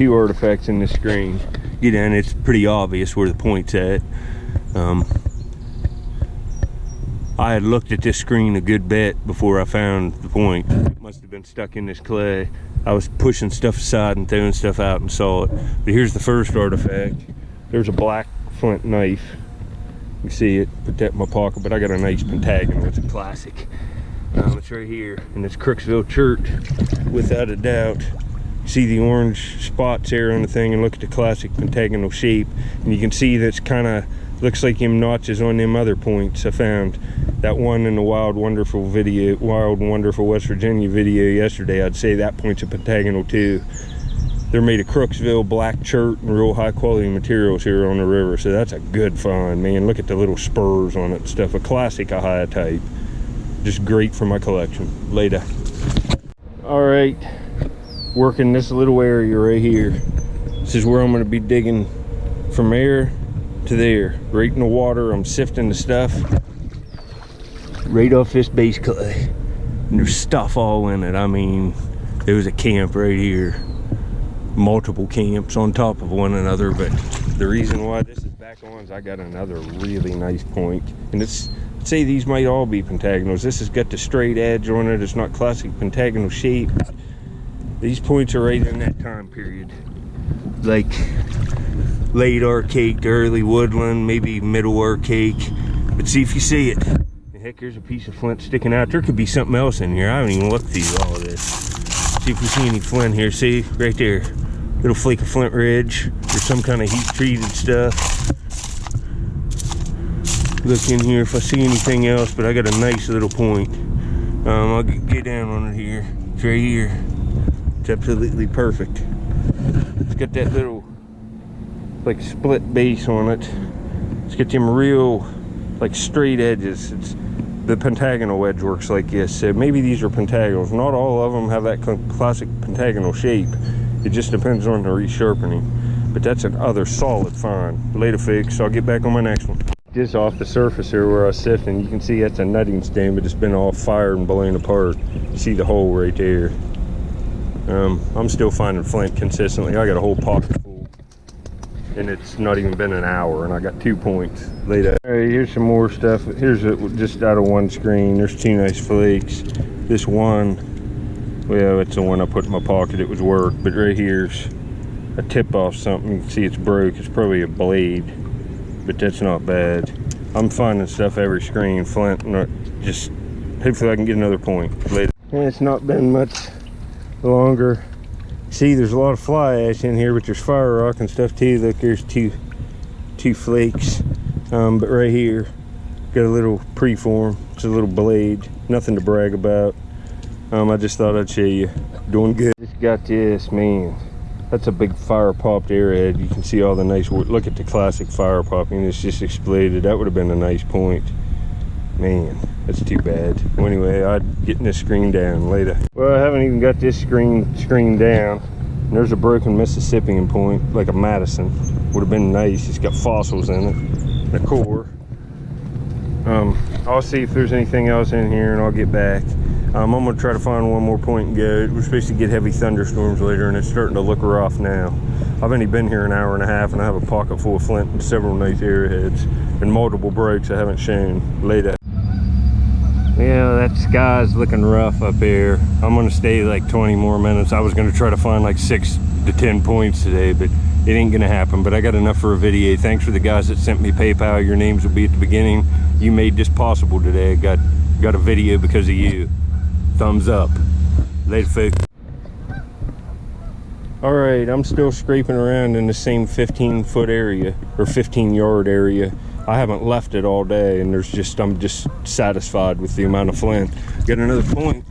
two artifacts in this screen. Get in, it's pretty obvious where the point's at. I had looked at this screen a good bit before I found the point. It must have been stuck in this clay. I was pushing stuff aside and throwing stuff out and saw it. But here's the first artifact. There's a black flint knife. You see it, put that in my pocket, but I got a nice pentagonal. It's a classic. It's right here, and it's Crooksville Church, without a doubt. See the orange spots there on the thing, and look at the classic pentagonal shape. And you can see that's kind of looks like them notches on them other points I found. That one in the Wild Wonderful West Virginia video yesterday, I'd say that point's a pentagonal too. They're made of Crooksville black chert and real high quality materials here on the river, so that's a good find, man. Look at the little spurs on it and stuff. A classic Ahia type. Just great for my collection. Later. All right, working this little area right here. This is where I'm going to be digging from there to there, right in the water. I'm sifting the stuff right off this base clay, and there's stuff all in it. I mean, there was a camp right here, multiple camps on top of one another, but the reason why this is back on is I got another really nice point, and it's, I'd say these might all be pentagonals. This has got the straight edge on it. It's not classic pentagonal shape. These points are right in that time period, like late Archaic to early Woodland, maybe middle Archaic. But see if you see it. Heck, there's a piece of flint sticking out. There could be something else in here. I haven't even looked through all of this. See if we see any flint here. See, right there, little flake of flint ridge. There's some kind of heat treated stuff. Look in here if I see anything else, but I got a nice little point. I'll get down on it here. It's right here. It's absolutely perfect. It's got that little like split base on it. It's got them real like straight edges. It's the pentagonal edge works like this. So maybe these are pentagonals. Not all of them have that classic pentagonal shape. It just depends on the resharpening. But that's another solid find. Later, folks. I'll get back on my next one. Just off the surface here where I was sifting, you can see that's a nutting stain, but it's been all fired and blown apart. You see the hole right there. I'm still finding flint consistently. I got a whole pocket full, and it's not even been an hour, and I got 2 points later. All right, here's some more stuff. Here's just out of one screen. There's two nice flakes. This one, well, it's the one I put in my pocket. It was work, but right here's a tip off something. You can see it's broke. It's probably a blade, but that's not bad. I'm finding stuff every screen, flint, not just, hopefully I can get another point later. And it's not been much longer. See, there's a lot of fly ash in here, but there's fire rock and stuff too. Look, there's two flakes. But right here, got a little preform. It's a little blade. Nothing to brag about. I just thought I'd show you. Doing good. Just got this, man. That's a big fire popped Arrowhead. You can see all the nice wood. Look at the classic fire popping. It's just exploded. That would have been a nice point. Man, that's too bad. Well, anyway, I'd get this screen down later. Well, I haven't even got this screen down. And there's a broken Mississippian point, like a Madison. Would have been nice. It's got fossils in it. The core. I'll see if there's anything else in here, and I'll get back. I'm gonna try to find one more point and go. We're supposed to get heavy thunderstorms later, and it's starting to look rough now. I've only been here an hour and a half, and I have a pocket full of flint and several nice arrowheads and multiple breaks I haven't shown later. Yeah, that sky's looking rough up here. I'm gonna stay like 20 more minutes. I was gonna try to find like 6 to 10 points today, but it ain't gonna happen. But I got enough for a video. Thanks for the guys that sent me PayPal. Your names will be at the beginning. You made this possible today. Got a video because of you. Thumbs up. Later, folks. All right, I'm still scraping around in the same 15-foot area or 15-yard area. I haven't left it all day, and I'm just satisfied with the amount of flint. Got another point,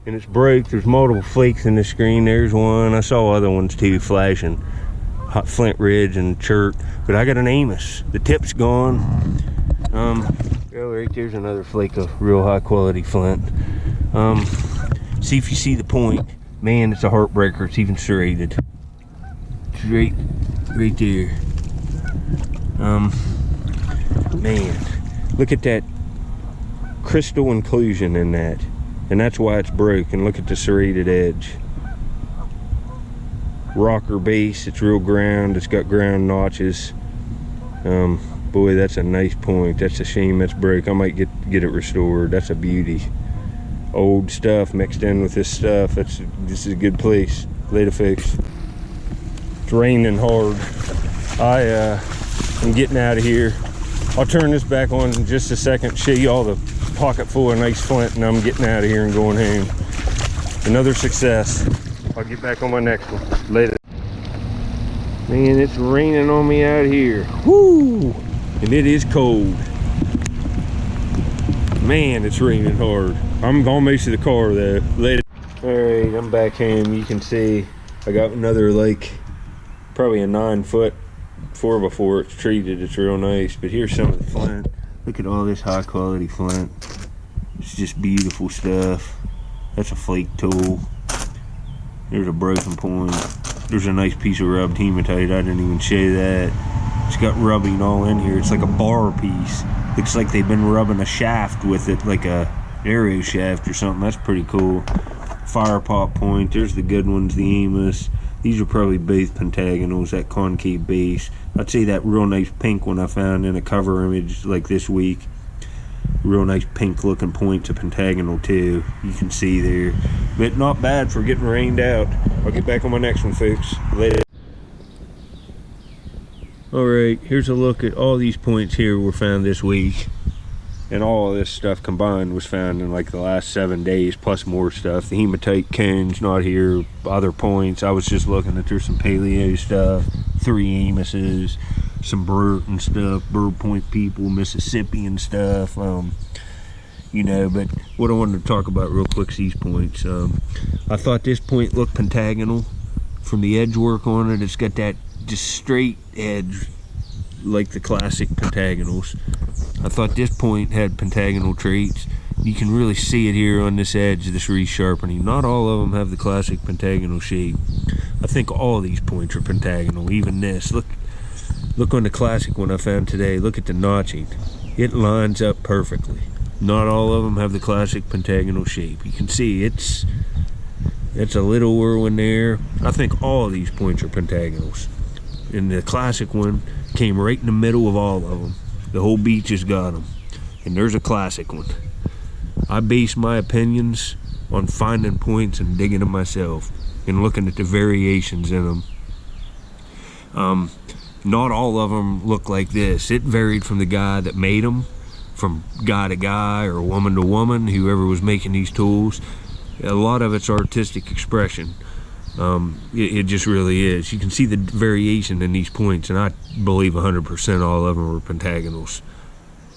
and it's broke. There's multiple flakes in the screen. There's one. I saw other ones too flashing. Hot flint ridge and chert, but I got an Amos. The tip's gone. Well, right there's another flake of real high quality flint. See if you see the point. Man, it's a heartbreaker. It's even serrated. It's right there. Man, look at that crystal inclusion in that, and that's why it's broke. And look at the serrated edge. rocker base. It's real ground. It's got ground notches. Boy, that's a nice point. That's a shame that's break. I might get it restored. That's a beauty. Old stuff mixed in with this stuff. This is a good place. Later, folks. It's raining hard. I'm getting out of here. I'll turn this back on in just a second, show you all the pocket full of nice flint, and I'm getting out of here and going home. Another success. I'll get back on my next one later. Man, it's raining on me out here. Woo! And it is cold. Man, it's raining hard. I'm almost to the car though. Later. Alright, I'm back home. You can see I got another, like, probably a 9-foot 4x4. It's treated. It's real nice. But here's some of the flint. Look at all this high quality flint. It's just beautiful stuff. That's a flake tool. There's a broken point. There's a nice piece of rubbed hematite. I didn't even show that. It's got rubbing all in here. It's like a bar piece. Looks like they've been rubbing a shaft with it, like a arrow shaft or something. That's pretty cool. Fire pot point. There's the good ones, the Amos. These are probably both pentagonals, that concave base. I'd say that real nice pink one I found in a cover image like this week. Real nice pink looking point to pentagonal too. You can see there. But not bad for getting rained out. I'll get back on my next one, folks. Later. Alright, here's a look at all these points here were found this week. And all of this stuff combined was found in like the last 7 days, plus more stuff. The hematite cones not here, other points. I was just looking that there's some paleo stuff, 3 Amoses, some Burton stuff, Bird Point people, Mississippian stuff. You know, but what I wanted to talk about real quick is these points. I thought this point looked pentagonal from the edge work on it. It's got that just straight edge like the classic pentagonals. I thought this point had pentagonal traits. You can really see it here on this edge, this resharpening. Not all of them have the classic pentagonal shape. I think all these points are pentagonal, even this. Look on the classic one I found today. Look at the notching. It lines up perfectly. Not all of them have the classic pentagonal shape. You can see it's a little whirlwind there. I think all of these points are pentagonals. And the classic one came right in the middle of all of them. The whole beach has got them. And there's a classic one. I base my opinions on finding points and digging them myself and looking at the variations in them. Not all of them look like this. It varied from the guy that made them, from guy to guy or woman to woman, whoever was making these tools. A lot of it's artistic expression. It just really is. You can see the variation in these points, and I believe 100% all of them were pentagonals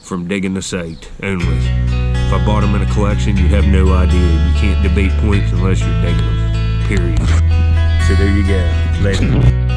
from digging the site only. If I bought them in a collection, you'd have no idea. You can't debate points unless you're digging them, period. So there you go. Later.